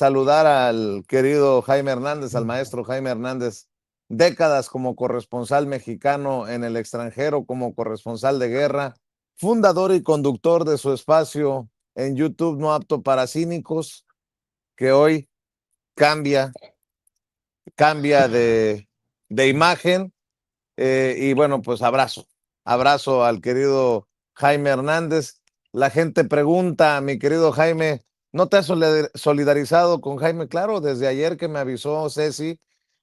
saludar al querido Jaime Hernández, al maestro Jaime Hernández, décadas como corresponsal mexicano en el extranjero, como corresponsal de guerra, fundador y conductor de su espacio en YouTube No Apto para Cínicos, que hoy cambia, cambia de imagen. Y bueno, pues abrazo al querido Jaime Hernández. La gente pregunta, mi querido Jaime, ¿no te has solidarizado con Jaime? Claro, desde ayer que me avisó Ceci,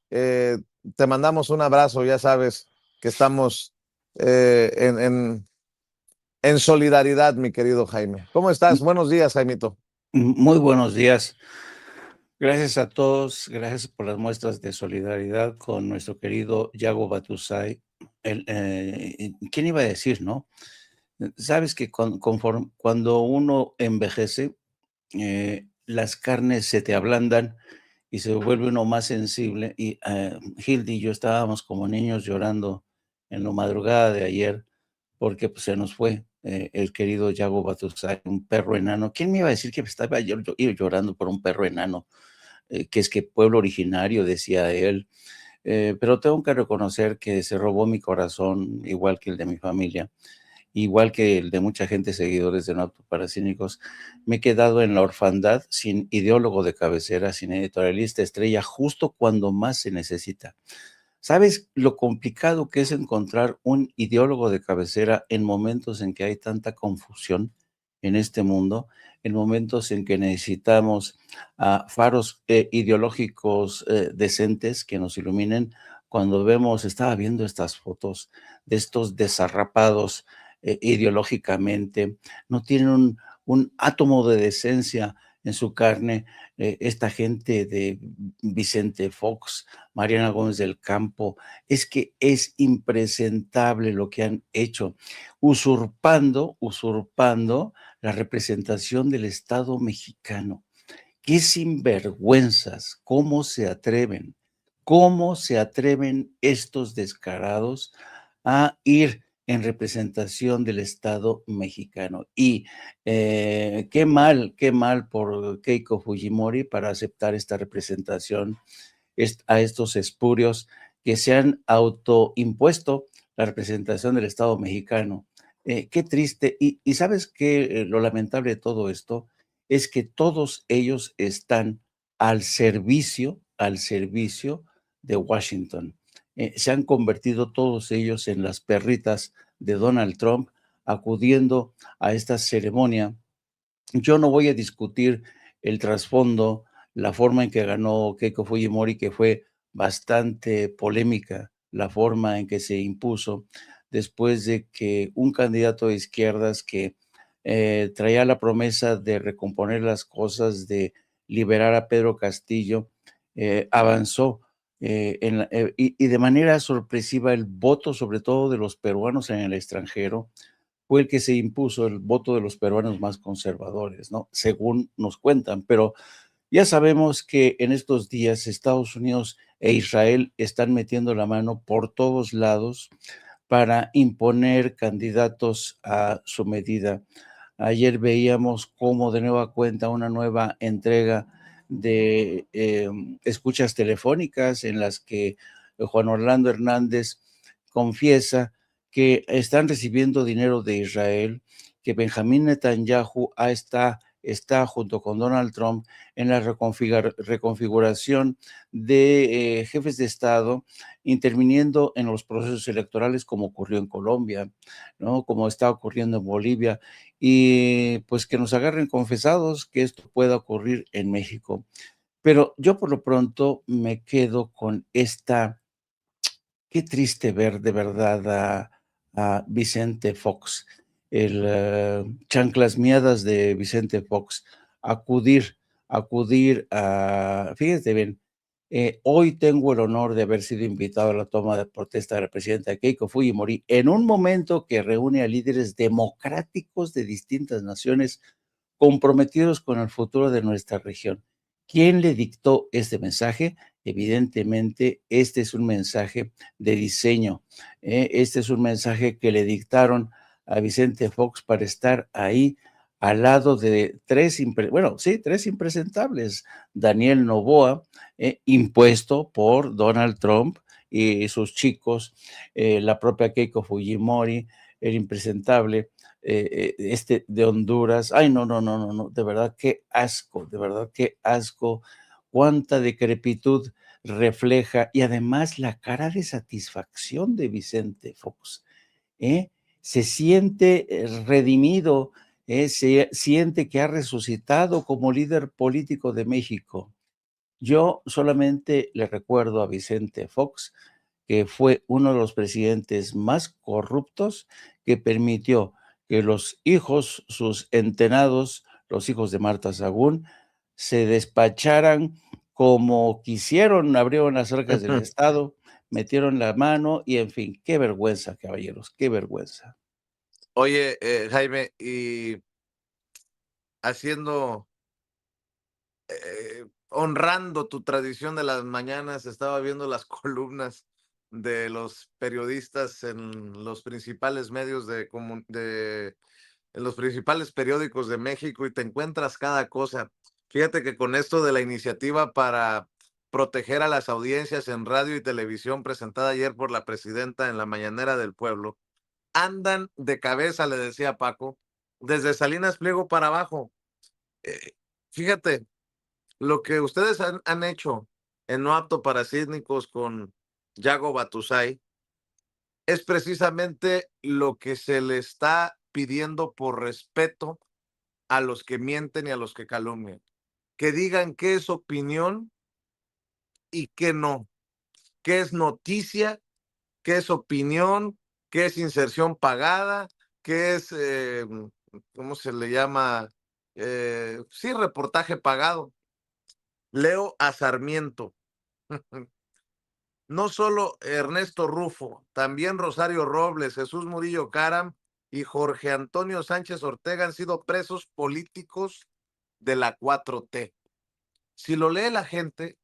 eh, te mandamos un abrazo, ya sabes que estamos en solidaridad, mi querido Jaime. ¿Cómo estás? Buenos días, Jaimito. Muy buenos días. Gracias a todos, gracias por las muestras de solidaridad con nuestro querido Yago Batusay. ¿Quién iba a decir, no? Sabes que cuando uno envejece, las carnes se te ablandan y se vuelve uno más sensible. Y Hildy y yo estábamos como niños llorando en la madrugada de ayer porque pues, se nos fue el querido Yago Batusay, un perro enano. ¿Quién me iba a decir que estaba yo llorando por un perro enano? Que es que pueblo originario, decía él. Pero tengo que reconocer que se robó mi corazón, igual que el de mi familia, igual que el de mucha gente, seguidores de No Apto para Cínicos. Me he quedado en la orfandad, sin ideólogo de cabecera, sin editorialista estrella, justo cuando más se necesita. ¿Sabes lo complicado que es encontrar un ideólogo de cabecera en momentos en que hay tanta confusión en este mundo, en momentos en que necesitamos faros ideológicos decentes que nos iluminen? Cuando estaba viendo estas fotos de estos desarrapados ideológicamente, no tienen un átomo de decencia en su carne, esta gente de Vicente Fox, Mariana Gómez del Campo. Es que es impresentable lo que han hecho, usurpando la representación del Estado mexicano. Qué sinvergüenzas, cómo se atreven estos descarados a ir en representación del Estado mexicano. Y qué mal por Keiko Fujimori para aceptar esta representación a estos espurios que se han autoimpuesto la representación del Estado mexicano. Qué triste. Y sabes que lo lamentable de todo esto es que todos ellos están al servicio de Washington. Se han convertido todos ellos en las perritas de Donald Trump, acudiendo a esta ceremonia. Yo no voy a discutir el trasfondo, la forma en que ganó Keiko Fujimori, que fue bastante polémica, la forma en que se impuso después de que un candidato de izquierdas que traía la promesa de recomponer las cosas, de liberar a Pedro Castillo, avanzó y de manera sorpresiva el voto, sobre todo de los peruanos en el extranjero, fue el que se impuso, el voto de los peruanos más conservadores, ¿no? Según nos cuentan, pero ya sabemos que en estos días Estados Unidos e Israel están metiendo la mano por todos lados para imponer candidatos a su medida. Ayer veíamos cómo de nueva cuenta una nueva entrega de escuchas telefónicas en las que Juan Orlando Hernández confiesa que están recibiendo dinero de Israel, que Benjamín Netanyahu está junto con Donald Trump en la reconfiguración de jefes de Estado, interviniendo en los procesos electorales como ocurrió en Colombia, ¿no? Como está ocurriendo en Bolivia, y pues que nos agarren confesados que esto pueda ocurrir en México. Pero yo por lo pronto me quedo con qué triste ver de verdad a Vicente Fox, el chanclas miadas de Vicente Fox, acudir, fíjate bien, hoy tengo el honor de haber sido invitado a la toma de protesta de la presidenta Keiko Fujimori en un momento que reúne a líderes democráticos de distintas naciones comprometidos con el futuro de nuestra región. ¿Quién le dictó este mensaje? Evidentemente, este es un mensaje de diseño. Este es un mensaje que le dictaron a Vicente Fox para estar ahí al lado de tres impresentables. Daniel Noboa, impuesto por Donald Trump y sus chicos, la propia Keiko Fujimori, el impresentable, de Honduras. Ay, no, no, no, no, no, de verdad, qué asco, de verdad, qué asco, cuánta decrepitud refleja, y además la cara de satisfacción de Vicente Fox, ¿eh? Se siente redimido, se siente que ha resucitado como líder político de México. Yo solamente le recuerdo a Vicente Fox que fue uno de los presidentes más corruptos, que permitió que los hijos, sus entenados, los hijos de Marta Sagún, se despacharan como quisieron, abrieron las arcas del Estado, metieron la mano y, en fin, qué vergüenza, caballeros, qué vergüenza. Oye, Jaime, y haciendo, honrando tu tradición de las mañanas, estaba viendo las columnas de los periodistas en los principales medios en los principales periódicos de México, y te encuentras cada cosa. Fíjate que con esto de la iniciativa para proteger a las audiencias en radio y televisión presentada ayer por la presidenta en la Mañanera del Pueblo, andan de cabeza, le decía Paco, desde Salinas Pliego para abajo. Eh, Fíjate, lo que ustedes han hecho en No Apto para Cínicos con Yago Batusay es precisamente lo que se le está pidiendo por respeto a los que mienten y a los que calumnian. Que digan qué es opinión y qué no, qué es noticia, qué es opinión, qué es inserción pagada, qué es, ¿cómo se le llama? Sí, reportaje pagado. Leo a Sarmiento. No solo Ernesto Rufo, también Rosario Robles, Jesús Murillo Caram y Jorge Antonio Sánchez Ortega han sido presos políticos de la 4T. Si lo lee la gente,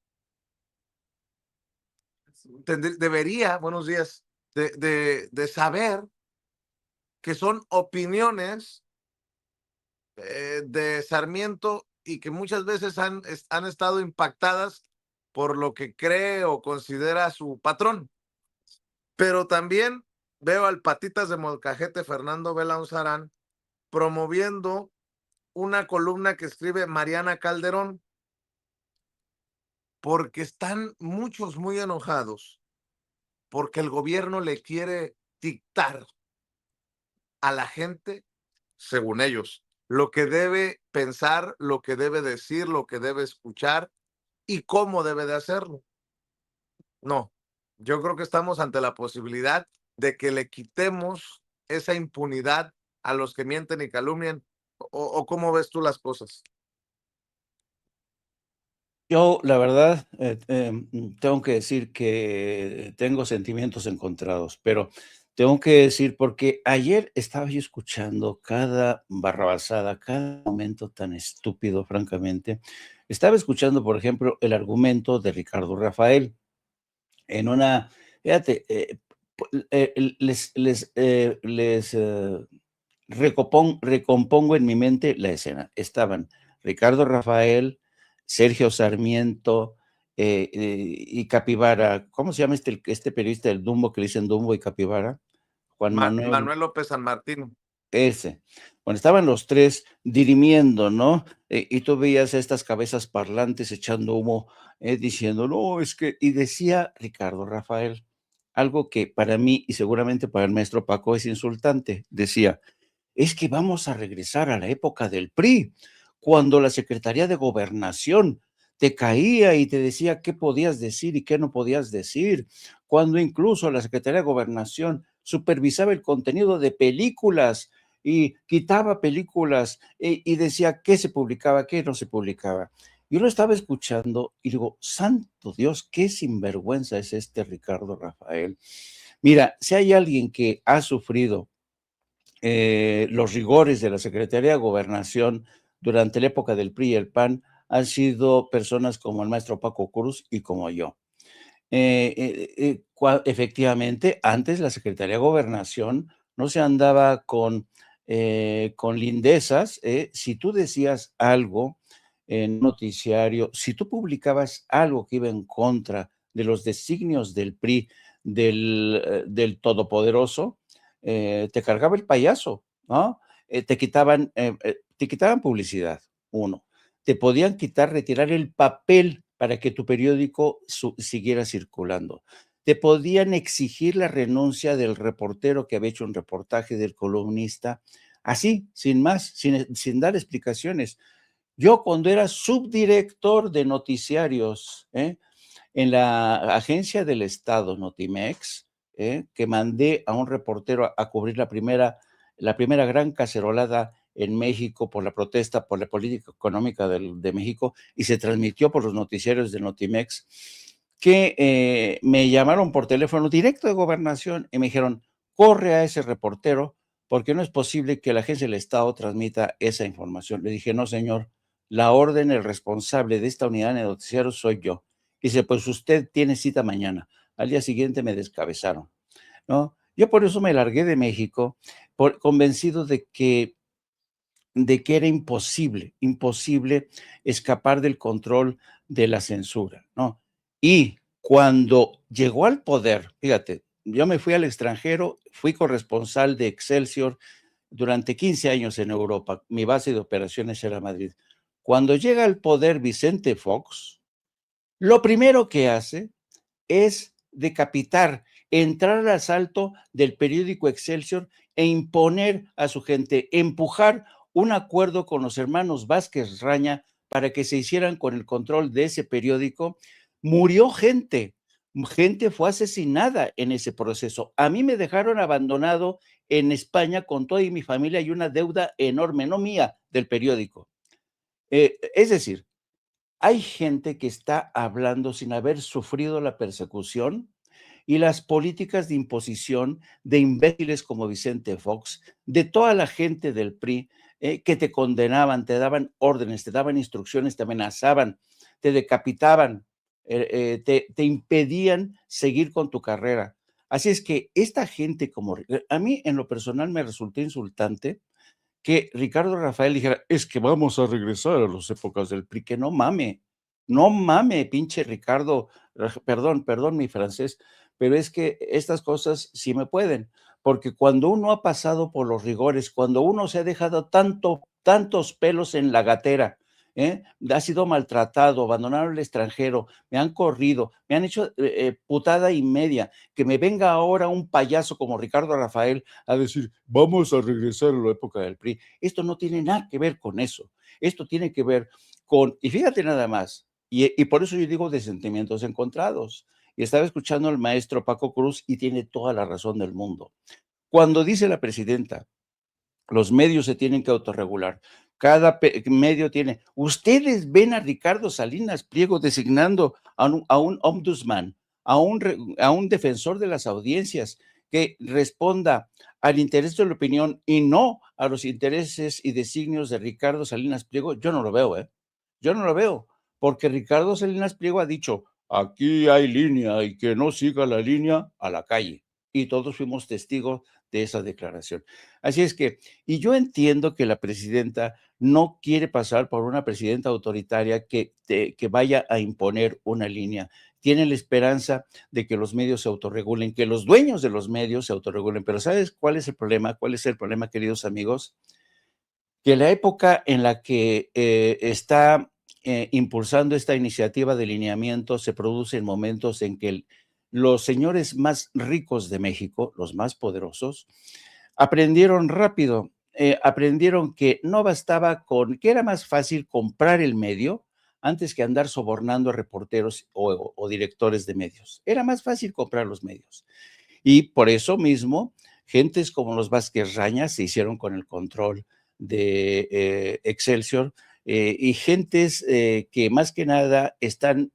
debería, buenos días, de saber que son opiniones de Sarmiento, y que muchas veces han estado impactadas por lo que cree o considera su patrón. Pero también veo al patitas de molcajete Fernando Vela Unzarán promoviendo una columna que escribe Mariana Calderón, porque están muchos muy enojados porque el gobierno le quiere dictar a la gente, según ellos, lo que debe pensar, lo que debe decir, lo que debe escuchar y cómo debe de hacerlo. No, yo creo que estamos ante la posibilidad de que le quitemos esa impunidad a los que mienten y calumnian. ¿O cómo ves tú las cosas? Yo, la verdad, tengo que decir que tengo sentimientos encontrados, pero tengo que decir, porque ayer estaba yo escuchando cada barrabasada, cada momento tan estúpido, francamente. Estaba escuchando, por ejemplo, el argumento de Ricardo Rafael en una, fíjate, recompongo en mi mente la escena. Estaban Ricardo Rafael, Sergio Sarmiento, y Capibara. ¿Cómo se llama este periodista del Dumbo que le dicen Dumbo y Capibara? Juan Manuel. Manuel López San Martín. Ese. Bueno, estaban los tres dirimiendo, ¿no? Y tú veías estas cabezas parlantes echando humo, diciendo, no, es que, y decía Ricardo Rafael, algo que para mí y seguramente para el maestro Paco es insultante. Decía, es que vamos a regresar a la época del PRI, cuando la Secretaría de Gobernación te caía y te decía qué podías decir y qué no podías decir, cuando incluso la Secretaría de Gobernación supervisaba el contenido de películas y quitaba películas, y decía qué se publicaba, qué no se publicaba. Yo lo estaba escuchando y digo, santo Dios, qué sinvergüenza es este Ricardo Rafael. Mira, si hay alguien que ha sufrido los rigores de la Secretaría de Gobernación durante la época del PRI y el PAN, han sido personas como el maestro Paco Cruz y como yo. Efectivamente, antes la Secretaría de Gobernación no se andaba con con lindezas, si tú decías algo en noticiario, si tú publicabas algo que iba en contra de los designios del PRI, del Todopoderoso, te cargaba el payaso, ¿no? Te quitaban publicidad, uno. Te podían retirar el papel para que tu periódico siguiera circulando. Te podían exigir la renuncia del reportero que había hecho un reportaje, del columnista, así, sin más, sin dar explicaciones. Yo cuando era subdirector de noticiarios, en la agencia del Estado, Notimex, que mandé a un reportero a cubrir la primera gran cacerolada en México por la protesta, por la política económica de México, y se transmitió por los noticiarios de Notimex, que me llamaron por teléfono directo de Gobernación y me dijeron, corre a ese reportero, porque no es posible que la agencia del Estado transmita esa información. Le dije, no, señor, la orden, el responsable de esta unidad de noticiarios soy yo. Dice, pues usted tiene cita mañana. Al día siguiente me descabezaron, ¿no? Yo por eso me largué de México, convencido de que era imposible escapar del control de la censura, ¿no? Y cuando llegó al poder, fíjate, yo me fui al extranjero, fui corresponsal de Excelsior durante 15 años en Europa. Mi base de operaciones era Madrid. Cuando llega al poder Vicente Fox, lo primero que hace es decapitar, entrar al asalto del periódico Excelsior e imponer a su gente, empujar un acuerdo con los hermanos Vázquez Raña para que se hicieran con el control de ese periódico. Murió gente, gente fue asesinada en ese proceso. A mí me dejaron abandonado en España con toda mi familia y una deuda enorme, no mía, del periódico. Es decir, hay gente que está hablando sin haber sufrido la persecución y las políticas de imposición de imbéciles como Vicente Fox, de toda la gente del PRI, que te condenaban, te daban órdenes, te daban instrucciones, te amenazaban, te decapitaban, te impedían seguir con tu carrera. Así es que esta gente como, a mí en lo personal me resultó insultante que Ricardo Rafael dijera, es que vamos a regresar a las épocas del PRI, que no mame, no mame, pinche Ricardo, perdón mi francés, pero es que estas cosas sí me pueden, porque cuando uno ha pasado por los rigores, cuando uno se ha dejado tantos pelos en la gatera, ha sido maltratado, abandonado al extranjero, me han corrido, me han hecho putada y media, que me venga ahora un payaso como Ricardo Rafael a decir, vamos a regresar a la época del PRI. Esto no tiene nada que ver con eso. Esto tiene que ver con, y fíjate nada más, y por eso yo digo de sentimientos encontrados. Y estaba escuchando al maestro Paco Cruz y tiene toda la razón del mundo. Cuando dice la presidenta, los medios se tienen que autorregular. Cada medio tiene. Ustedes ven a Ricardo Salinas Pliego designando a un ombudsman, a un defensor de las audiencias que responda al interés de la opinión y no a los intereses y designios de Ricardo Salinas Pliego. Yo no lo veo, ¿eh? Yo no lo veo, porque Ricardo Salinas Pliego ha dicho, aquí hay línea y que no siga la línea a la calle. Y todos fuimos testigos de esa declaración. Así es que, y yo entiendo que la presidenta no quiere pasar por una presidenta autoritaria que vaya a imponer una línea. Tiene la esperanza de que los medios se autorregulen, que los dueños de los medios se autorregulen. Pero ¿sabes cuál es el problema? ¿Cuál es el problema, queridos amigos? Que la época en la que está impulsando esta iniciativa de lineamiento se produce en momentos en que los señores más ricos de México, los más poderosos, aprendieron rápido, aprendieron que no bastaba que era más fácil comprar el medio antes que andar sobornando a reporteros o directores de medios. Era más fácil comprar los medios. Y por eso mismo, gentes como los Vázquez Raña se hicieron con el control de Excelsior y gentes que más que nada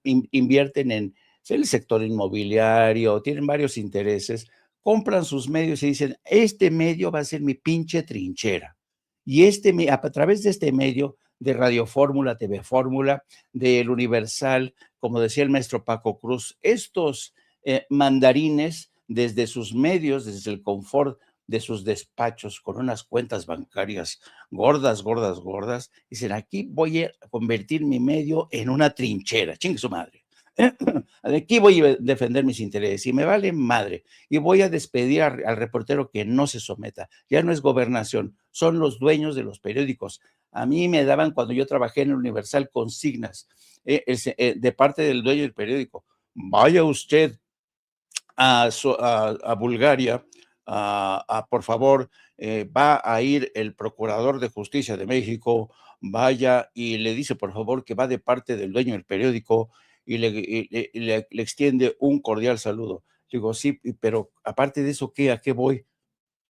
invierten en el sector inmobiliario, tienen varios intereses, compran sus medios y dicen, este medio va a ser mi pinche trinchera. Y a través de este medio, de Radio Fórmula, TV Fórmula, del Universal, como decía el maestro Paco Cruz, estos mandarines desde sus medios, desde el confort de sus despachos con unas cuentas bancarias gordas, gordas, gordas. Dicen, aquí voy a convertir mi medio en una trinchera, chingue su madre. Aquí voy a defender mis intereses y me vale madre. Y voy a despedir al reportero que no se someta. Ya no es Gobernación, son los dueños de los periódicos. A mí me daban, cuando yo trabajé en el Universal, consignas de parte del dueño del periódico. Vaya usted a Bulgaria, por favor, va a ir el Procurador de Justicia de México, vaya y le dice, por favor, que va de parte del dueño del periódico y le extiende un cordial saludo. Digo, sí, pero aparte de eso, ¿qué? ¿A qué voy?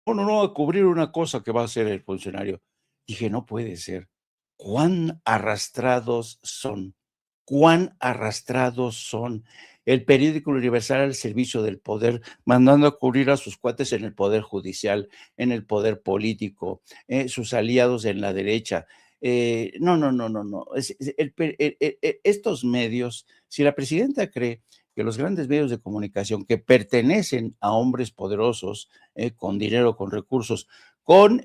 No, no, no, a cubrir una cosa que va a hacer el funcionario. Dije, no puede ser. ¿Cuán arrastrados son? ¿Cuán arrastrados son? El periódico Universal al servicio del poder, mandando a cubrir a sus cuates en el poder judicial, en el poder político, sus aliados en la derecha. No, no, no, no, no. Estos medios, si la presidenta cree que los grandes medios de comunicación que pertenecen a hombres poderosos, con dinero, con recursos,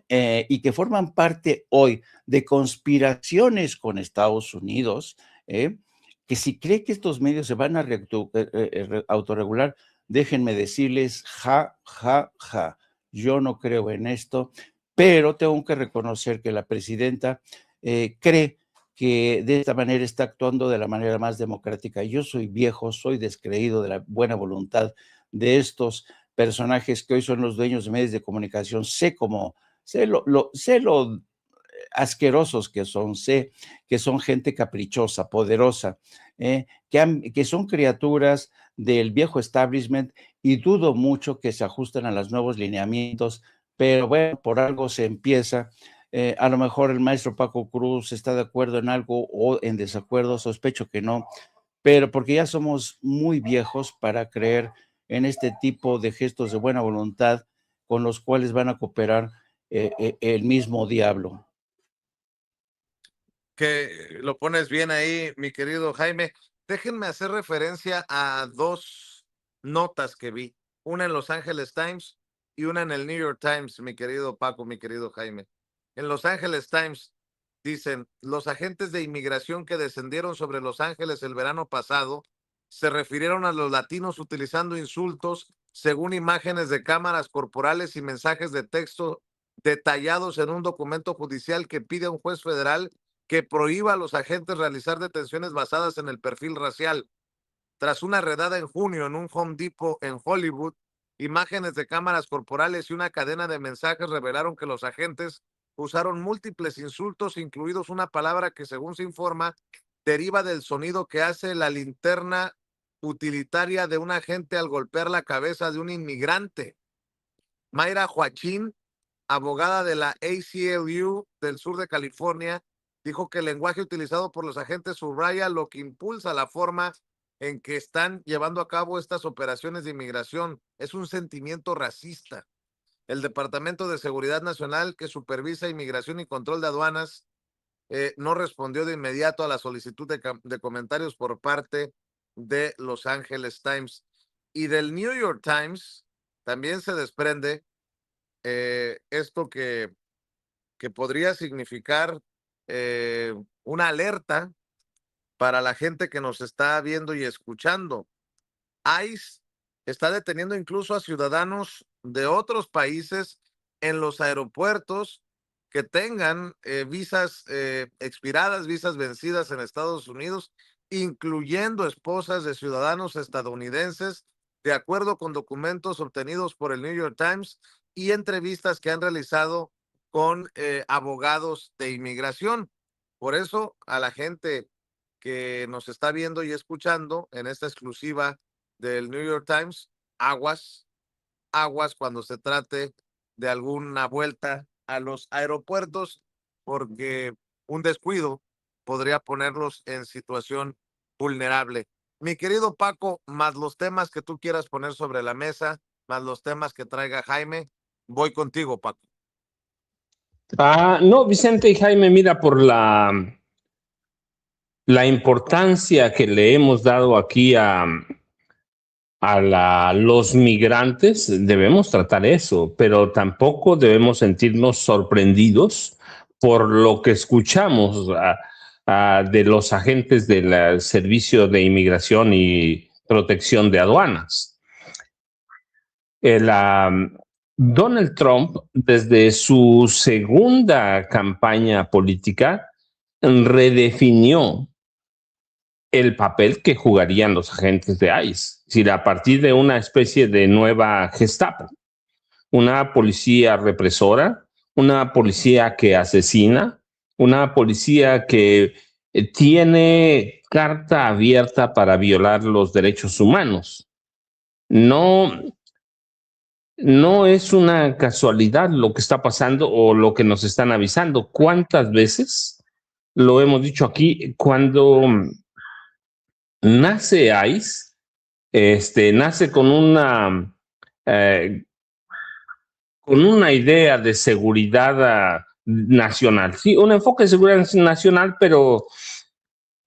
y que forman parte hoy de conspiraciones con Estados Unidos, que si cree que estos medios se van a autorregular, déjenme decirles, ja, ja, ja, yo no creo en esto, pero tengo que reconocer que la presidenta cree que de esta manera está actuando de la manera más democrática. Yo soy viejo, soy descreído de la buena voluntad de estos personajes que hoy son los dueños de medios de comunicación. Sé lo asquerosos que son, sé que son gente caprichosa, poderosa, que son criaturas del viejo establishment y dudo mucho que se ajusten a los nuevos lineamientos, pero bueno, por algo se empieza. A lo mejor el maestro Paco Cruz está de acuerdo en algo o en desacuerdo, sospecho que no, pero porque ya somos muy viejos para creer en este tipo de gestos de buena voluntad con los cuales van a cooperar el mismo diablo. Que lo pones bien ahí, mi querido Jaime. Déjenme hacer referencia a dos notas que vi, una en Los Angeles Times y una en el New York Times, mi querido Paco, mi querido Jaime. En Los Angeles Times dicen, los agentes de inmigración que descendieron sobre Los Ángeles el verano pasado se refirieron a los latinos utilizando insultos según imágenes de cámaras corporales y mensajes de texto detallados en un documento judicial que pide a un juez federal que prohíba a los agentes realizar detenciones basadas en el perfil racial. Tras una redada en junio en un Home Depot en Hollywood, imágenes de cámaras corporales y una cadena de mensajes revelaron que los agentes usaron múltiples insultos, incluidos una palabra que, según se informa, deriva del sonido que hace la linterna utilitaria de un agente al golpear la cabeza de un inmigrante. Mayra Joachín, abogada de la ACLU del sur de California, dijo que el lenguaje utilizado por los agentes subraya lo que impulsa la forma en que están llevando a cabo estas operaciones de inmigración. Es un sentimiento racista. El Departamento de Seguridad Nacional, que supervisa inmigración y control de aduanas, no respondió de inmediato a la solicitud de comentarios por parte de Los Angeles Times. Y del New York Times también se desprende esto que podría significar una alerta para la gente que nos está viendo y escuchando. ICE está deteniendo incluso a ciudadanos de otros países en los aeropuertos que tengan visas expiradas, visas vencidas en Estados Unidos, incluyendo esposas de ciudadanos estadounidenses, de acuerdo con documentos obtenidos por el New York Times y entrevistas que han realizado con abogados de inmigración. Por eso, a la gente que nos está viendo y escuchando en esta exclusiva del New York Times, aguas, aguas cuando se trate de alguna vuelta a los aeropuertos, porque un descuido podría ponerlos en situación vulnerable. Mi querido Paco, más los temas que tú quieras poner sobre la mesa, más los temas que traiga Jaime, voy contigo, Paco. No, Vicente y Jaime, mira, por la importancia que le hemos dado aquí los migrantes, debemos tratar eso, pero tampoco debemos sentirnos sorprendidos por lo que escuchamos de los agentes del Servicio de Inmigración y Protección de Aduanas. Donald Trump, desde su segunda campaña política, redefinió el papel que jugarían los agentes de ICE. Es decir, a partir de una especie de nueva Gestapo, una policía represora, una policía que asesina, una policía que tiene carta abierta para violar los derechos humanos. No es una casualidad lo que está pasando o lo que nos están avisando. ¿Cuántas veces lo hemos dicho aquí? Cuando nace ICE, nace con una idea de seguridad nacional. Sí, un enfoque de seguridad nacional, pero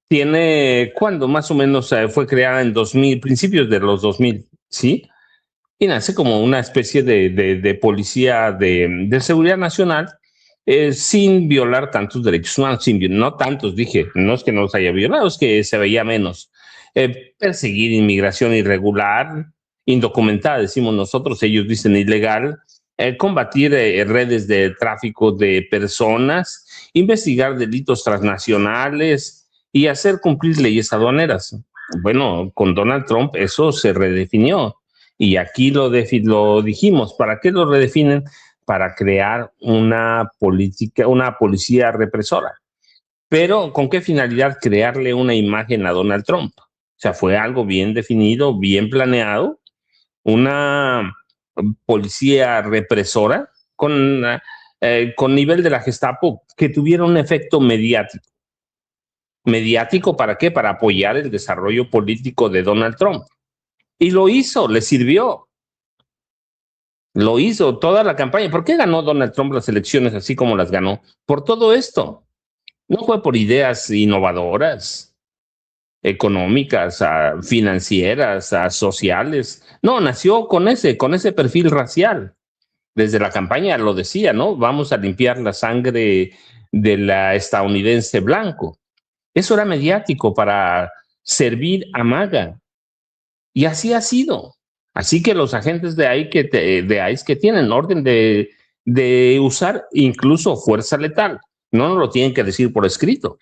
tiene, ¿cuándo? Más o menos fue creada en 2000, principios de los 2000, ¿sí? Y nace como una especie de policía de seguridad nacional, sin violar tantos derechos humanos, no tantos, dije, no es que no los haya violado, es que se veía menos. Perseguir inmigración irregular, indocumentada, decimos nosotros, ellos dicen ilegal, combatir redes de tráfico de personas, investigar delitos transnacionales y hacer cumplir leyes aduaneras. Bueno, con Donald Trump eso se redefinió. Y aquí lo dijimos. ¿Para qué lo redefinen? Para crear una policía represora. Pero ¿con qué finalidad? Crearle una imagen a Donald Trump. O sea, fue algo bien definido, bien planeado. Una policía represora con nivel de la Gestapo que tuviera un efecto mediático. ¿Mediático para qué? Para apoyar el desarrollo político de Donald Trump. Y lo hizo, le sirvió. Lo hizo toda la campaña. ¿Por qué ganó Donald Trump las elecciones así como las ganó? Por todo esto. No fue por ideas innovadoras, económicas, financieras, sociales. No, nació con ese perfil racial. Desde la campaña lo decía, ¿no? Vamos a limpiar la sangre de la estadounidense blanco. Eso era mediático para servir a MAGA. Y así ha sido. Así que los agentes de ICE que tienen orden de usar incluso fuerza letal, no nos lo tienen que decir por escrito.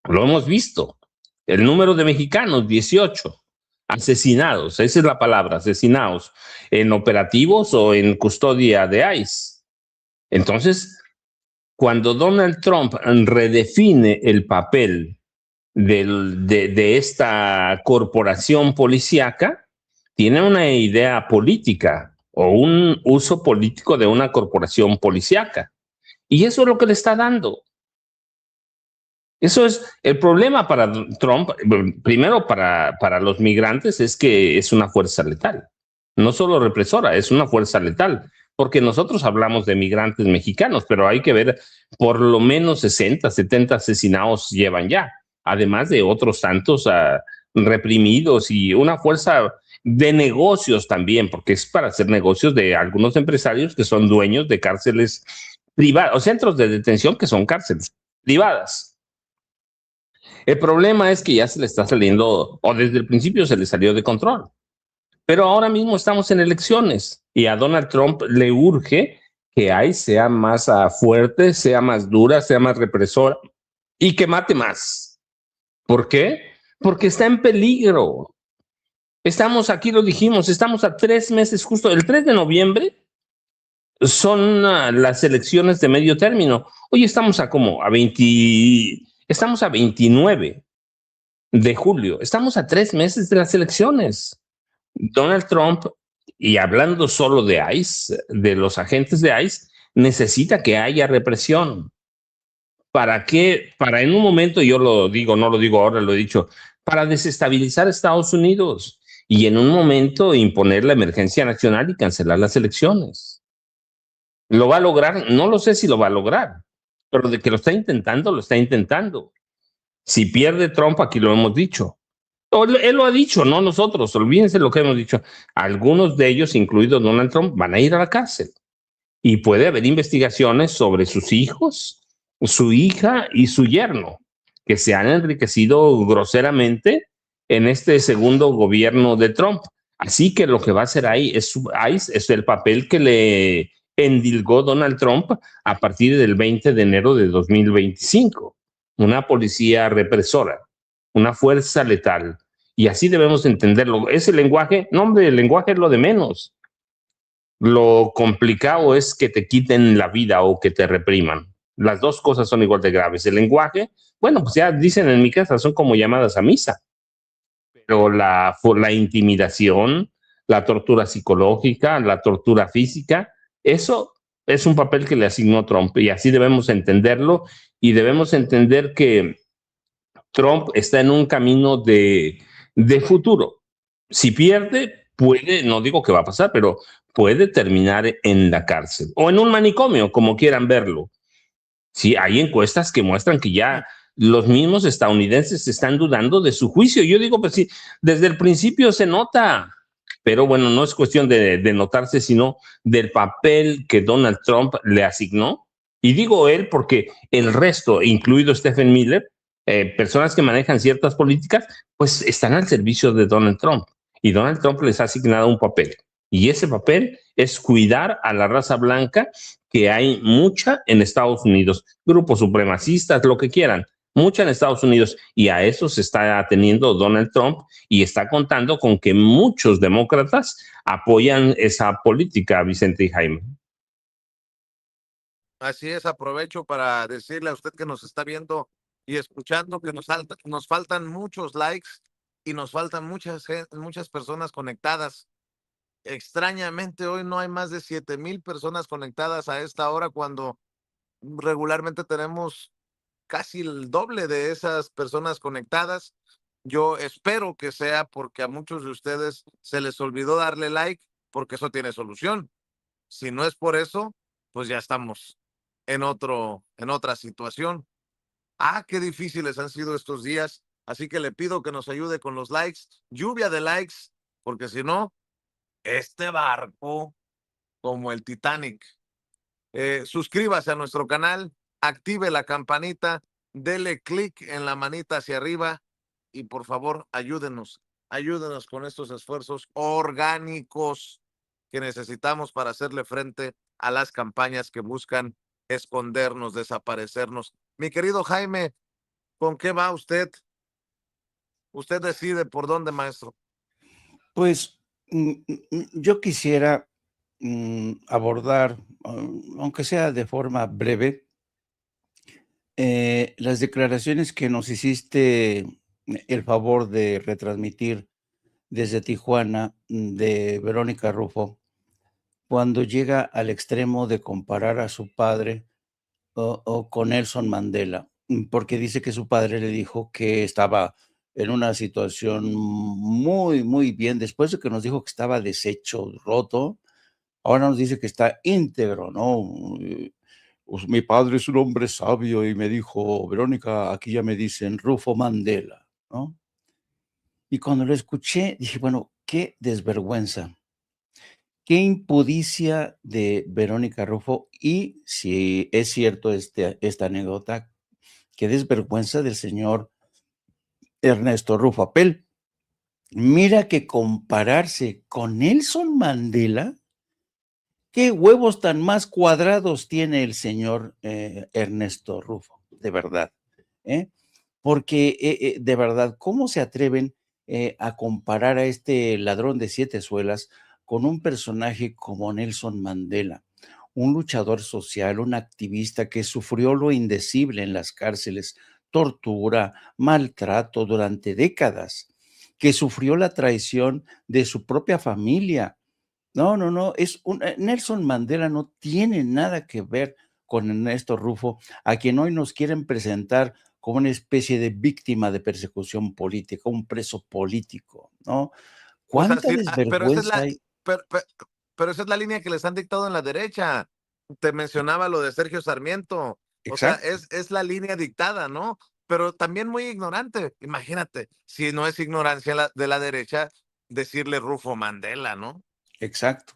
Lo hemos visto. El número de mexicanos, 18 asesinados, esa es la palabra, asesinados, en operativos o en custodia de ICE. Entonces, cuando Donald Trump redefine el papel de esta corporación policíaca, tiene una idea política o un uso político de una corporación policíaca. Y eso es lo que le está dando. Eso es el problema para Trump. Primero, para los migrantes es que es una fuerza letal. No solo represora, es una fuerza letal. Porque nosotros hablamos de migrantes mexicanos, pero hay que ver, por lo menos 60, 70 asesinados llevan ya. Además de otros tantos reprimidos y una fuerza de negocios también, porque es para hacer negocios de algunos empresarios que son dueños de cárceles privadas o centros de detención que son cárceles privadas. El problema es que ya se le está saliendo, o desde el principio se le salió de control. Pero ahora mismo estamos en elecciones y a Donald Trump le urge que ICE sea más fuerte, sea más dura, sea más represora y que mate más. ¿Por qué? Porque está en peligro. Estamos, aquí lo dijimos, estamos a 3 meses, justo el 3 de noviembre son las elecciones de medio término. Hoy estamos estamos a 29 de julio, estamos a 3 meses de las elecciones. Donald Trump, y hablando solo de ICE, de los agentes de ICE, necesita que haya represión. ¿Para qué? Para en un momento, yo lo digo, no lo digo ahora, lo he dicho, para desestabilizar a Estados Unidos y en un momento imponer la emergencia nacional y cancelar las elecciones. ¿Lo va a lograr? No lo sé si lo va a lograr, pero de que lo está intentando, lo está intentando. Si pierde Trump, aquí lo hemos dicho, Él lo ha dicho, no nosotros, olvídense lo que hemos dicho. Algunos de ellos, incluido Donald Trump, van a ir a la cárcel. Y puede haber investigaciones sobre sus hijos, su hija y su yerno, que se han enriquecido groseramente en este segundo gobierno de Trump. Así que lo que va a hacer ahí es el papel que le endilgó Donald Trump a partir del 20 de enero de 2025. Una policía represora, una fuerza letal. Y así debemos entenderlo. Ese lenguaje, no hombre, el lenguaje es lo de menos. Lo complicado es que te quiten la vida o que te repriman. Las dos cosas son igual de graves. El lenguaje, bueno, pues ya dicen en mi casa, son como llamadas a misa, pero la intimidación, la tortura psicológica, la tortura física, eso es un papel que le asignó Trump y así debemos entenderlo y debemos entender que Trump está en un camino de futuro. Si pierde, puede, no digo que va a pasar, pero puede terminar en la cárcel o en un manicomio, como quieran verlo. Sí, hay encuestas que muestran que ya los mismos estadounidenses están dudando de su juicio. Yo digo, pues sí, desde el principio se nota, pero bueno, no es cuestión de notarse, sino del papel que Donald Trump le asignó. Y digo él porque el resto, incluido Stephen Miller, personas que manejan ciertas políticas, pues están al servicio de Donald Trump. Y Donald Trump les ha asignado un papel. Y ese papel es cuidar a la raza blanca, que hay mucha en Estados Unidos, grupos supremacistas, lo que quieran, mucha en Estados Unidos, y a eso se está ateniendo Donald Trump y está contando con que muchos demócratas apoyan esa política, Vicente y Jaime. Así es, aprovecho para decirle a usted que nos está viendo y escuchando que nos faltan muchos likes y nos faltan muchas personas conectadas. Extrañamente, hoy no hay más de 7,000 personas conectadas a esta hora, cuando regularmente tenemos casi el doble de esas personas conectadas. Yo espero que sea porque a muchos de ustedes se les olvidó darle like, porque eso tiene solución. Si no es por eso, pues ya estamos en otra situación. Qué difíciles han sido estos días. Así que le pido que nos ayude con los likes, lluvia de likes, porque si no, este barco, como el Titanic. Suscríbase a nuestro canal, active la campanita, dele clic en la manita hacia arriba y por favor ayúdenos con estos esfuerzos orgánicos que necesitamos para hacerle frente a las campañas que buscan escondernos, desaparecernos. Mi querido Jaime, ¿con qué va usted? Usted decide por dónde, maestro. Pues yo quisiera abordar, aunque sea de forma breve, las declaraciones que nos hiciste el favor de retransmitir desde Tijuana, de Verónica Rufo, cuando llega al extremo de comparar a su padre con Nelson Mandela, porque dice que su padre le dijo que estaba en una situación muy, muy bien. Después de que nos dijo que estaba deshecho, roto, ahora nos dice que está íntegro, ¿no? Pues, mi padre es un hombre sabio y me dijo, Verónica, aquí ya me dicen Rufo Mandela, ¿no? Y cuando lo escuché, dije, bueno, qué desvergüenza, qué impudicia de Verónica Rufo. Y si es cierto esta anécdota, qué desvergüenza del señor Ernesto Rufo Apel. Mira que compararse con Nelson Mandela, qué huevos tan más cuadrados tiene el señor Ernesto Rufo, de verdad. Porque de verdad, ¿cómo se atreven a comparar a este ladrón de 7 suelas con un personaje como Nelson Mandela, un luchador social, un activista que sufrió lo indecible en las cárceles, tortura, maltrato durante décadas, que sufrió la traición de su propia familia? No, no, no, Nelson Mandela no tiene nada que ver con Ernesto Rufo, a quien hoy nos quieren presentar como una especie de víctima de persecución política, un preso político, ¿no? Pues ¿Cuánta así, desvergüenza hay? pero, pero- pero esa es la línea que les han dictado en la derecha. Te mencionaba lo de Sergio Sarmiento. O sea, Exacto. es la línea dictada, ¿no? pero también muy ignorante. Imagínate, si no es ignorancia de la derecha, decirle Rufo Mandela, ¿no? Exacto.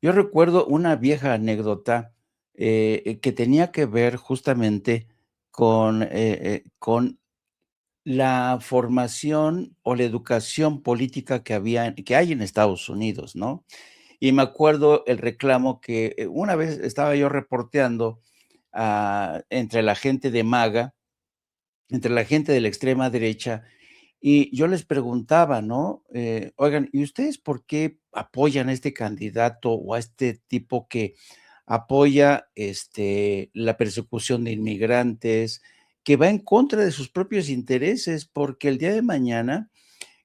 Yo recuerdo una vieja anécdota que tenía que ver justamente con la formación o la educación política que hay en Estados Unidos, ¿no? Y me acuerdo el reclamo que una vez estaba yo reporteando entre la gente de MAGA, entre la gente de la extrema derecha, y yo les preguntaba, ¿no? Oigan, ¿y ustedes por qué apoyan a este candidato o a este tipo que apoya la persecución de inmigrantes, que va en contra de sus propios intereses? Porque el día de mañana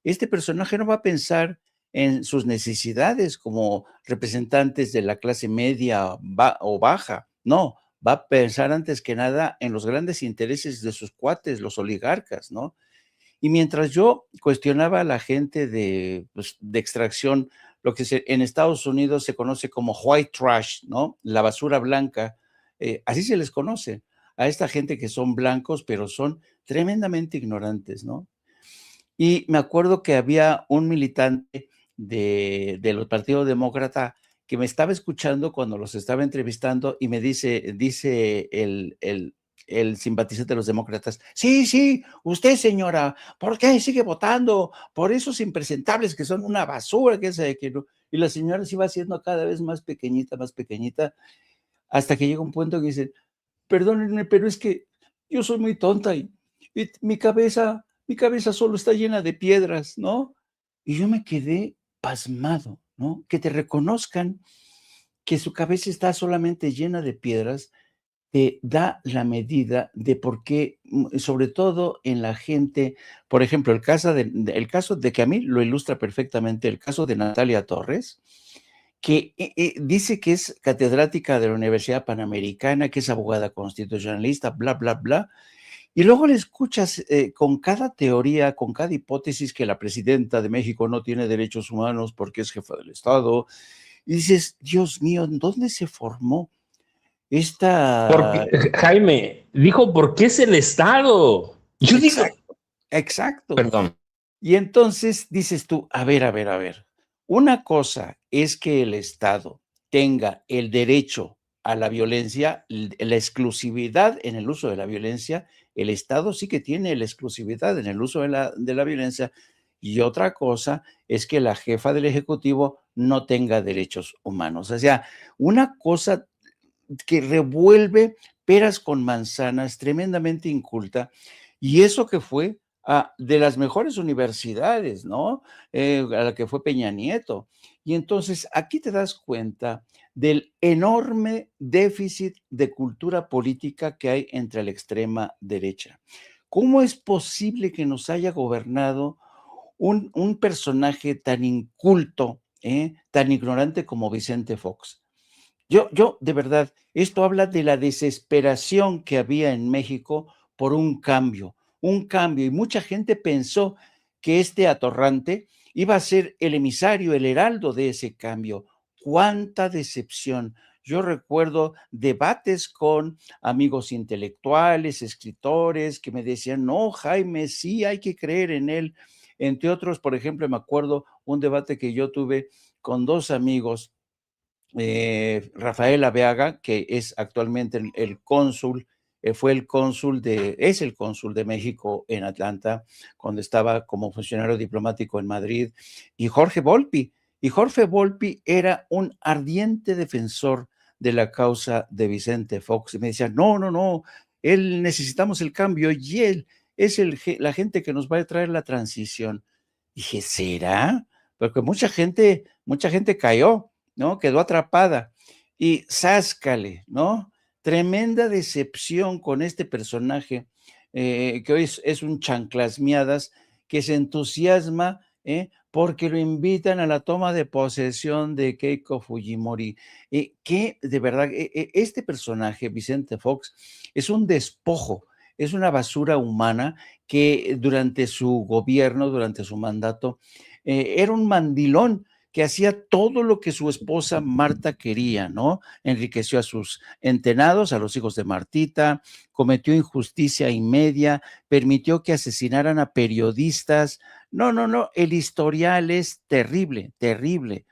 este personaje no va a pensar en sus necesidades como representantes de la clase media o baja, no, va a pensar antes que nada en los grandes intereses de sus cuates, los oligarcas, ¿no? Y mientras yo cuestionaba a la gente pues, de extracción, lo que en Estados Unidos se conoce como white trash, ¿no? La basura blanca, así se les conoce a esta gente que son blancos, pero son tremendamente ignorantes, ¿no? Y me acuerdo que había un militante del Partido Demócrata que me estaba escuchando cuando los estaba entrevistando y me dice el simpatizante de los demócratas, sí, sí, usted señora, ¿por qué sigue votando por esos impresentables que son una basura? Que no? Y la señora se iba haciendo cada vez más pequeñita, hasta que llega un punto que dice, perdónenme, pero es que yo soy muy tonta y mi cabeza solo está llena de piedras, ¿no? Y yo me quedé pasmado, ¿no? Que te reconozcan que su cabeza está solamente llena de piedras, te da la medida de por qué, sobre todo en la gente, por ejemplo, el caso de que a mí lo ilustra perfectamente, el caso de Natalia Torres, que dice que es catedrática de la Universidad Panamericana, que es abogada constitucionalista, bla, bla, bla, y luego le escuchas con cada teoría, con cada hipótesis que la presidenta de México no tiene derechos humanos porque es jefa del Estado, y dices, Dios mío, ¿en dónde se formó esta? Porque, Jaime, dijo, ¿por qué es el Estado? Yo digo, Exacto, exacto. perdón. Y entonces dices tú, a ver, a ver, a ver, una cosa es que el Estado tenga el derecho a la violencia, la exclusividad en el uso de la violencia, el Estado sí que tiene la exclusividad en el uso de la violencia, y otra cosa es que la jefa del Ejecutivo no tenga derechos humanos. O sea, una cosa que revuelve peras con manzanas, tremendamente inculta, y eso que fue de las mejores universidades, ¿no? A la que fue Peña Nieto. Y entonces aquí te das cuenta del enorme déficit de cultura política que hay entre la extrema derecha. ¿Cómo es posible que nos haya gobernado un personaje tan inculto, tan ignorante como Vicente Fox? Yo, de verdad, esto habla de la desesperación que había en México por un cambio, y mucha gente pensó que este atorrante iba a ser el emisario, el heraldo de ese cambio. ¡Cuánta decepción! Yo recuerdo debates con amigos intelectuales, escritores, que me decían, no, Jaime, sí hay que creer en él. Entre otros, por ejemplo, me acuerdo un debate que yo tuve con dos amigos, Rafael Aveaga, que es actualmente el cónsul, es el cónsul de México en Atlanta, cuando estaba como funcionario diplomático en Madrid, y Jorge Volpi. Y Jorge Volpi era un ardiente defensor de la causa de Vicente Fox. Y me decía, no, no, no, necesitamos el cambio y él es la gente que nos va a traer la transición. Dije, ¿será? Porque mucha gente cayó, ¿no? Quedó atrapada. Y sáscale, ¿no? Tremenda decepción con este personaje, que hoy es un chanclasmiadas, que se entusiasma, porque lo invitan a la toma de posesión de Keiko Fujimori. Que de verdad, este personaje, Vicente Fox, es un despojo, es una basura humana que durante su gobierno, durante su mandato, era un mandilón que hacía todo lo que su esposa Marta quería, ¿no? Enriqueció a sus entenados, a los hijos de Martita, cometió injusticia y media, permitió que asesinaran a periodistas. No, no, no, el historial es terrible, terrible.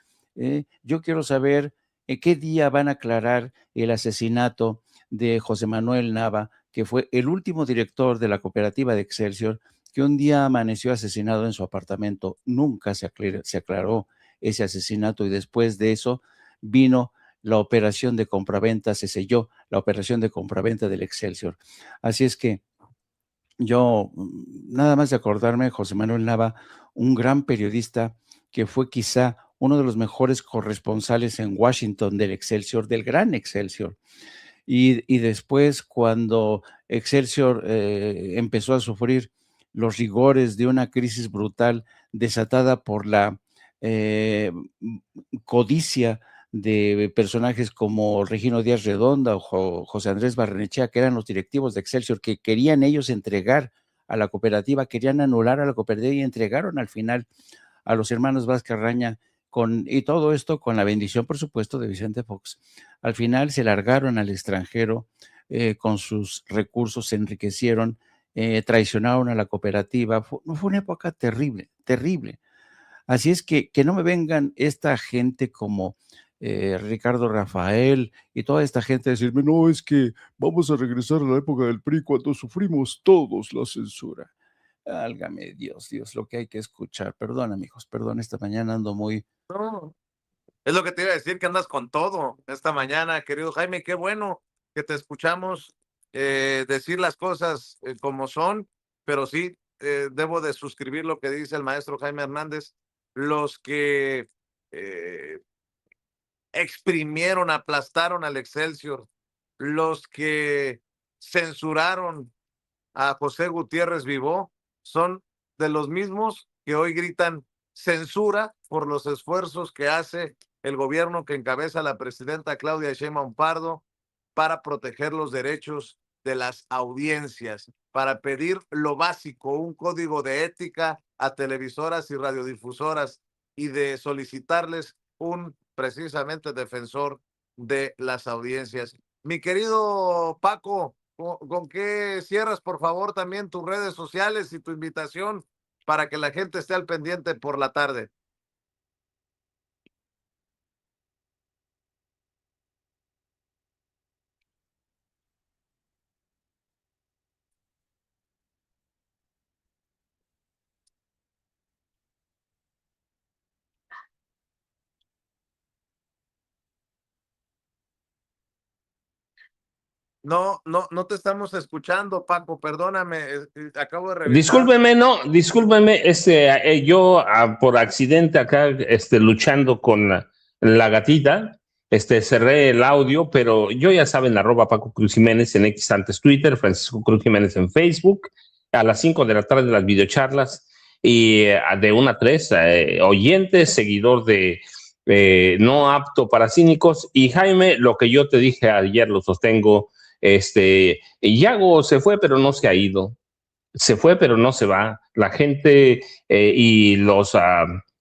Yo quiero saber en qué día van a aclarar el asesinato de José Manuel Nava, que fue el último director de la cooperativa de Excelsior, que un día amaneció asesinado en su apartamento. Nunca se aclaró ese asesinato y después de eso vino la operación de compraventa, se selló la operación de compraventa del Excelsior. Así es que yo, nada más de acordarme, José Manuel Nava, un gran periodista que fue quizá uno de los mejores corresponsales en Washington del Excelsior, del gran Excelsior. Y después, cuando Excelsior empezó a sufrir los rigores de una crisis brutal desatada por la codicia de personajes como Regino Díaz Redonda o José Andrés Barrenechea, que eran los directivos de Excelsior, que querían ellos entregar a la cooperativa, querían anular a la cooperativa y entregaron al final a los hermanos Vázquez Raña, y todo esto con la bendición, por supuesto, de Vicente Fox. Al final se largaron al extranjero, con sus recursos se enriquecieron, traicionaron a la cooperativa. Fue una época terrible, terrible. Así es que no me vengan esta gente como Ricardo Rafael y toda esta gente a decirme, no, es que vamos a regresar a la época del PRI cuando sufrimos todos la censura. Álgame Dios, Dios, lo que hay que escuchar. Perdón, amigos, perdón, esta mañana ando muy... No, es lo que te iba a decir, que andas con todo esta mañana, querido Jaime. Qué bueno que te escuchamos decir las cosas como son, pero sí, debo de suscribir lo que dice el maestro Jaime Hernández. Los que exprimieron, aplastaron al Excelsior, los que censuraron a José Gutiérrez Vivó, son de los mismos que hoy gritan censura por los esfuerzos que hace el gobierno que encabeza la presidenta Claudia Sheinbaum Pardo para proteger los derechos de las audiencias, para pedir lo básico, un código de ética a televisoras y radiodifusoras y de solicitarles un precisamente defensor de las audiencias. Mi querido Paco, ¿con qué cierras, por favor, también tus redes sociales y tu invitación para que la gente esté al pendiente por la tarde? No te estamos escuchando, Paco, perdóname, acabo de revisar. Discúlpeme, yo por accidente acá, luchando con la gatita, cerré el audio, pero yo ya saben, @Paco Cruz Jiménez en X, antes Twitter, Francisco Cruz Jiménez en Facebook, a las 5 de la tarde las videocharlas, y de 1 a 3, oyentes, seguidor de No Apto para Cínicos. Y Jaime, lo que yo te dije ayer lo sostengo. Yago se fue, pero no se ha ido. Se fue, pero no se va. La gente y los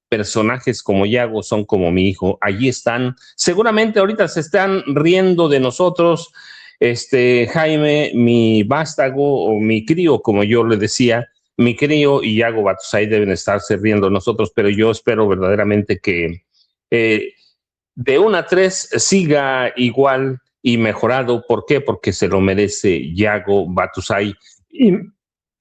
personajes como Yago son como mi hijo. Allí están. Seguramente ahorita se están riendo de nosotros. Jaime, mi vástago o mi crío, como yo le decía, mi crío y Yago Batusay deben estarse riendo de nosotros, pero yo espero verdaderamente que de 1 a 3 siga igual y mejorado. ¿Por qué? Porque se lo merece Yago Batusay. Y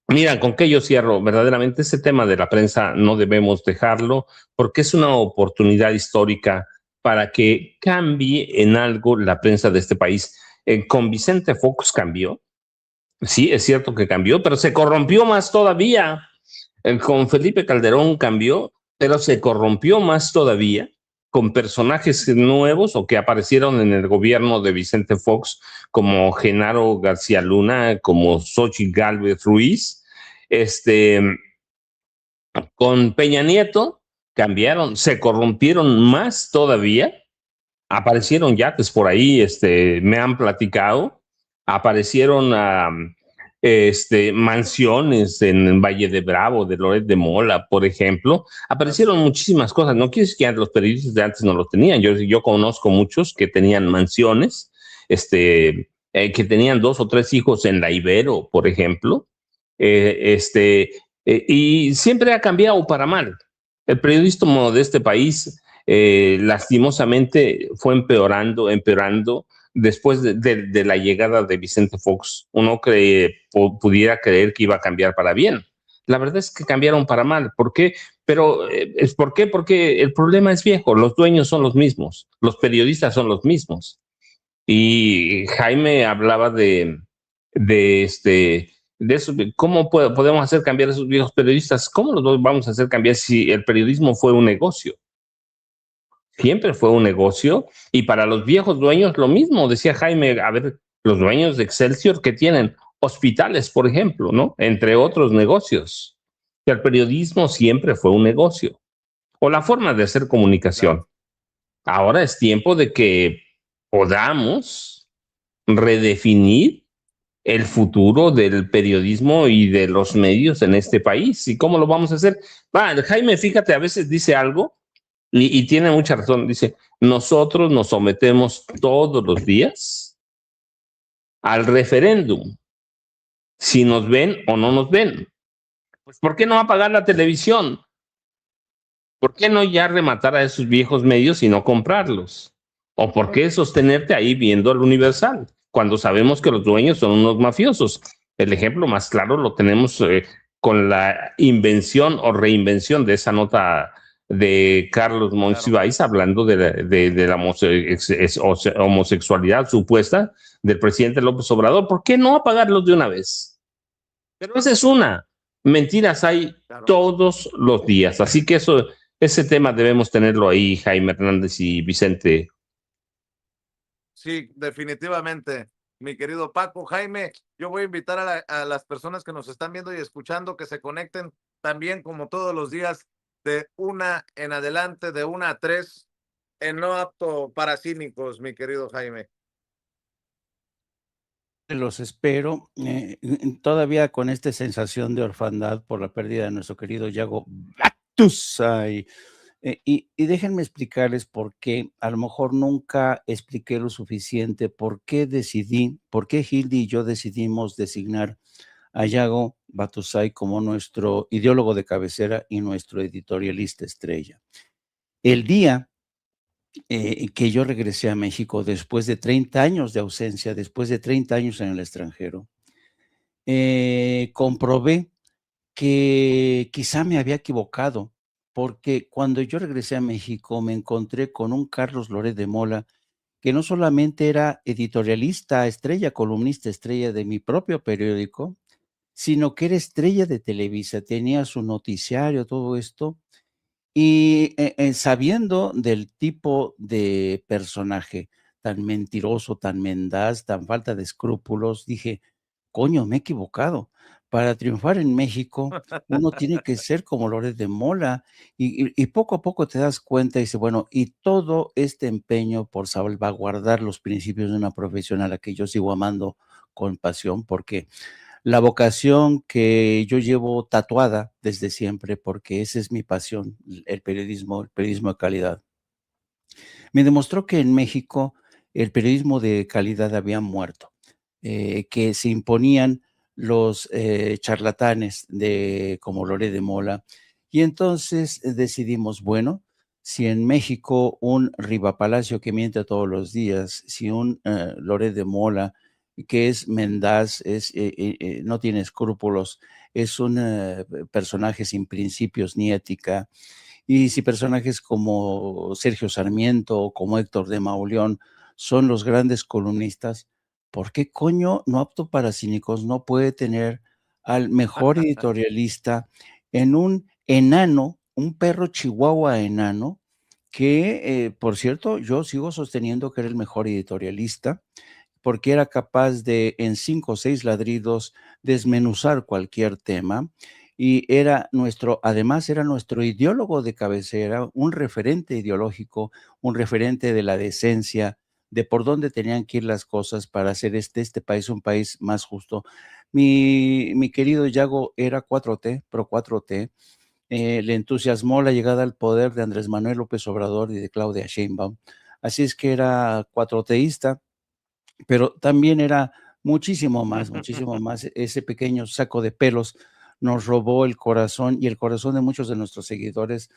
mira, con qué yo cierro, verdaderamente ese tema de la prensa no debemos dejarlo, porque es una oportunidad histórica para que cambie en algo la prensa de este país. Con Vicente Fox cambió, sí, es cierto que cambió, pero se corrompió más todavía. Con Felipe Calderón cambió, pero se corrompió más todavía, con personajes nuevos o que aparecieron en el gobierno de Vicente Fox, como Genaro García Luna, como Xochitl Gálvez Ruiz. Con Peña Nieto cambiaron, se corrompieron más todavía. Aparecieron yates por ahí, me han platicado. Aparecieron mansiones en Valle de Bravo, de Loret de Mola, por ejemplo. Aparecieron muchísimas cosas. No quiere decir que los periodistas de antes no los tenían. Yo conozco muchos que tenían mansiones, que tenían 2 o 3 hijos en la Ibero, por ejemplo. Y siempre ha cambiado para mal. El periodismo de este país, lastimosamente, fue empeorando después de la llegada de Vicente Fox. Uno pudiera creer que iba a cambiar para bien. La verdad es que cambiaron para mal. ¿Por qué? Pero, ¿por qué? Porque el problema es viejo. Los dueños son los mismos. Los periodistas son los mismos. Y Jaime hablaba de eso. ¿Cómo podemos hacer cambiar a esos viejos periodistas? ¿Cómo los vamos a hacer cambiar si el periodismo fue un negocio? Siempre fue un negocio, y para los viejos dueños lo mismo. Decía Jaime, a ver, los dueños de Excelsior que tienen hospitales, por ejemplo, ¿no? Entre otros negocios. Y el periodismo siempre fue un negocio, o la forma de hacer comunicación. Ahora es tiempo de que podamos redefinir el futuro del periodismo y de los medios en este país. ¿Y cómo lo vamos a hacer? Jaime, fíjate, a veces dice algo y tiene mucha razón. Dice, nosotros nos sometemos todos los días al referéndum, si nos ven o no nos ven. Pues, ¿por qué no apagar la televisión? ¿Por qué no ya rematar a esos viejos medios y no comprarlos? ¿O por qué sostenerte ahí viendo al Universal, cuando sabemos que los dueños son unos mafiosos? El ejemplo más claro lo tenemos con la invención o reinvención de esa nota de Carlos Monsiváis, hablando de la homosexualidad supuesta del presidente López Obrador. ¿Por qué no apagarlos de una vez? Pero esa es una. Mentiras hay todos los días. Así que ese tema debemos tenerlo ahí, Jaime Hernández y Vicente. Sí, definitivamente, mi querido Paco. Jaime, yo voy a invitar a las personas que nos están viendo y escuchando que se conecten también, como todos los días, de 1 en adelante, de 1 a 3, en No Apto para Cínicos, mi querido Jaime. Los espero, todavía con esta sensación de orfandad por la pérdida de nuestro querido Yago Batusay. Y déjenme explicarles por qué, a lo mejor nunca expliqué lo suficiente, por qué Hildy y yo decidimos designar a Yago Batusay como nuestro ideólogo de cabecera y nuestro editorialista estrella. El día que yo regresé a México después de 30 años de ausencia, después de 30 años en el extranjero, comprobé que quizá me había equivocado, porque cuando yo regresé a México me encontré con un Carlos Loret de Mola, que no solamente era editorialista estrella, columnista estrella de mi propio periódico, sino que era estrella de Televisa, tenía su noticiario, todo esto, y sabiendo del tipo de personaje tan mentiroso, tan mendaz, tan falta de escrúpulos, dije, coño, me he equivocado. Para triunfar en México, uno tiene que ser como Loret de Mola, y poco a poco te das cuenta y dice, bueno, y todo este empeño por salvaguardar los principios de una profesión a la que yo sigo amando con pasión, porque la vocación que yo llevo tatuada desde siempre, porque esa es mi pasión, el periodismo de calidad. Me demostró que en México el periodismo de calidad había muerto, que se imponían los charlatanes como Loret de Mola, y entonces decidimos, bueno, si en México un Riva Palacio que miente todos los días, si un Loret de Mola que es mendaz, no tiene escrúpulos, es un personaje sin principios ni ética, y si personajes como Sergio Sarmiento o como Héctor de Mauleón son los grandes columnistas, ¿por qué coño No Apto para Cínicos no puede tener al mejor editorialista en un enano, un perro chihuahua enano, que por cierto yo sigo sosteniendo que era el mejor editorialista, porque era capaz de en 5 o 6 ladridos desmenuzar cualquier tema, y además era nuestro ideólogo de cabecera, un referente ideológico, un referente de la decencia, de por dónde tenían que ir las cosas para hacer este país un país más justo. Mi querido Yago era 4T, pro 4T. Le entusiasmó la llegada al poder de Andrés Manuel López Obrador y de Claudia Sheinbaum. Así es que era cuatroteísta, pero también era muchísimo más. Ese pequeño saco de pelos nos robó el corazón y el corazón de muchos de nuestros seguidores.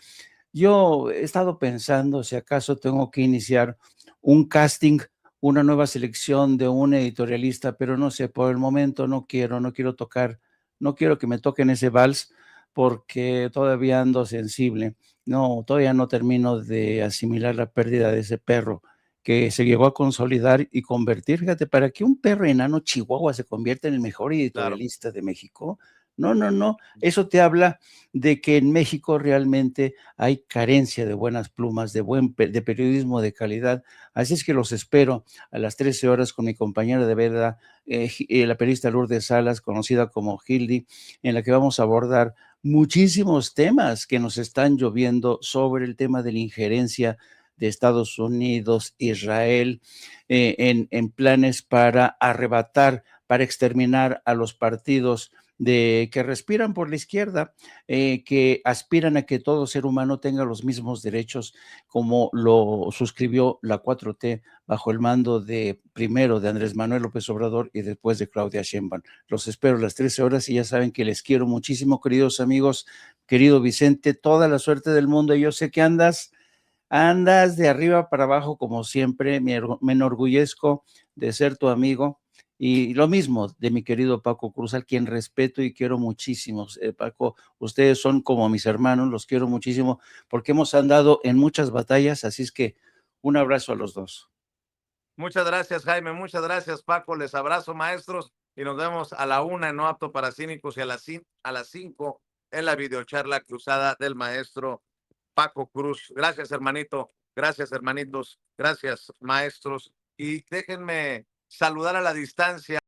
Yo he estado pensando si acaso tengo que iniciar un casting, una nueva selección de un editorialista, pero no sé, por el momento no quiero tocar, no quiero que me toquen ese vals porque todavía ando sensible. No, todavía no termino de asimilar la pérdida de ese perro que se llegó a consolidar y convertir, fíjate, para que un perro enano chihuahua se convierta en el mejor editorialista de México. No, eso te habla de que en México realmente hay carencia de buenas plumas, de periodismo de calidad. Así es que los espero a las 13 horas con mi compañera de veda, la periodista Lourdes Salas, conocida como Hildy, en la que vamos a abordar muchísimos temas que nos están lloviendo sobre el tema de la injerencia de Estados Unidos, Israel, en planes para arrebatar, para exterminar a los partidos que respiran por la izquierda, que aspiran a que todo ser humano tenga los mismos derechos como lo suscribió la 4T bajo el mando primero de Andrés Manuel López Obrador y después de Claudia Sheinbaum. Los espero a las 13 horas y ya saben que les quiero muchísimo, queridos amigos, querido Vicente, toda la suerte del mundo. Yo sé que andas de arriba para abajo como siempre, me enorgullezco de ser tu amigo y lo mismo de mi querido Paco Cruz, al quien respeto y quiero muchísimo. Paco, ustedes son como mis hermanos, los quiero muchísimo porque hemos andado en muchas batallas, así es que un abrazo a los dos. Muchas gracias, Jaime. Muchas gracias, Paco. Les abrazo, maestros, y nos vemos a la 1 en No Apto para Cínicos y a las 5 en la videocharla cruzada del maestro Paco Cruz. Gracias, hermanito. Gracias, hermanitos. Gracias, maestros. Y déjenme saludar a la distancia